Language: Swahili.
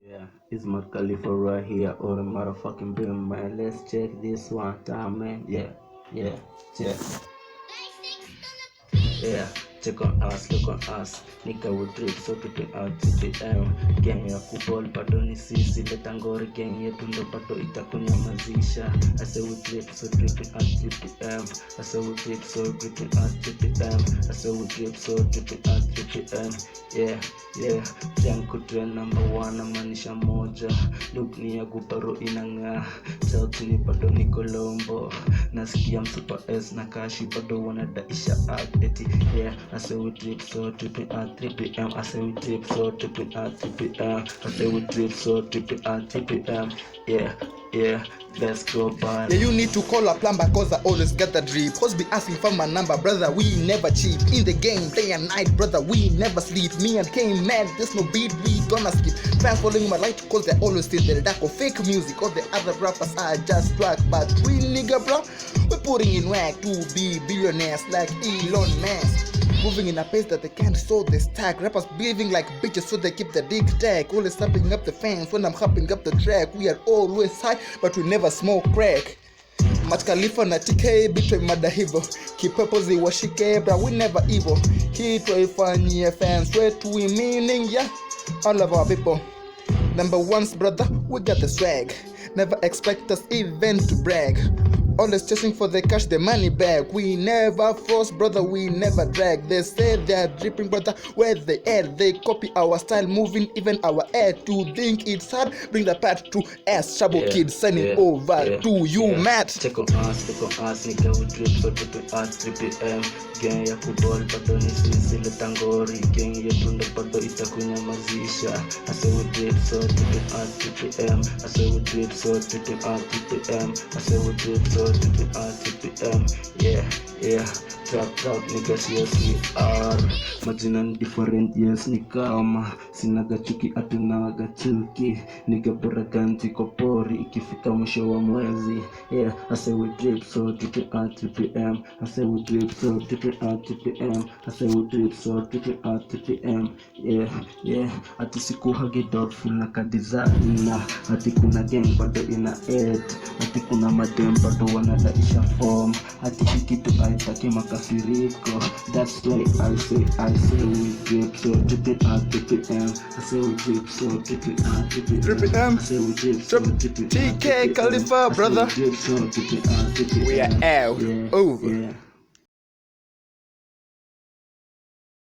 Yeah, it's Mark Khalifa right here or a motherfucking boom, man. Let's check this one time, man. Yeah, check. Yeah, check on us, look on us. Nika will drip, so between out TPM. Gang ya kubol, bado ni sisi. Leta ngori gang yetu ndo bado itakunyamazisha. I say we drip, so dripping out TPM. I say we drip, so dripping out TPM. I say we drip, so dripping out TPM. Yeah, Janko trend number 1 amanisha moja. Look ni ya gubaro inanga. Sauti ni bado ni Colombo. Nasikia msupa S na kashi bado wanadaisha eti. Yeah, I say we drip, so dripping out 3pm. I say we drip, so dripping out 3pm. I say we drip, so dripping out 3pm. Yeah, let's go by. Yeah, you need to call a plumber cause I always get the drip. Cause be asking for my number, brother, we never cheap. In the game, day and night, brother, we never sleep. Me and K, man, there's no beat, we gonna skip. Fans following my light cause they always still the dark of fake music. All the other rappers are just track, but we nigga, bro, we're putting in work to be billionaires like Elon Musk. Moving in a pace that they can't show the stack. Rappers behaving like bitches so they keep the dick tag. Always snapping up the fans when I'm hopping up the track. We are always high but we never smoke crack. Mark Khalifa na TK bitwe mada hivo. Kipepo washike bra we never evil. Hii tuifanyie fans wetu we meaning yeah. All of our people. Number ones brother, we got the swag. Never expect us even to brag. Always chasing for the cash, the money back. We never frost, brother, we never drag. They say they are dripping, brother, where they at? They copy our style, moving even our air. To think it's hard, bring the part to S. Shabo Kid, signing over to you, Matt. Check on us, nigga, we drip, so dripping out 3pm. Gang ya kubol, bado ni sisi, leta ngori. Gang yetu ndo bado itakunyamazisha. I say we drip, so dripping out 3pm. I say we drip, so dripping out 3pm. I say we drip, so dripping out 3pm. Yeah, trap niggas, yes we are. Majina ni different, yes ni kama. Sinaga chuki, atunaga chuki. Nigga bora ganti kopori, ikifika mwisho wa mwezi. Yeah, I say we drip, so dripping out 3pm. I say we drip, so dripping out 3pm. I say we drip, so dripping out 3pm. Yeah, ati siku hagi doubtful na kadizana. Ati kuna gang bado ina ed. Ati kuna madem bado wanadaisha form. Ati hikitu aitaki makasiriko. That's why I say we drip, so dripping out 3pm. I say we drip, so dripping out 3pm. I say we drip, so dripping out 3pm. TK Khalifa, brother. We are out. Over. Yeah.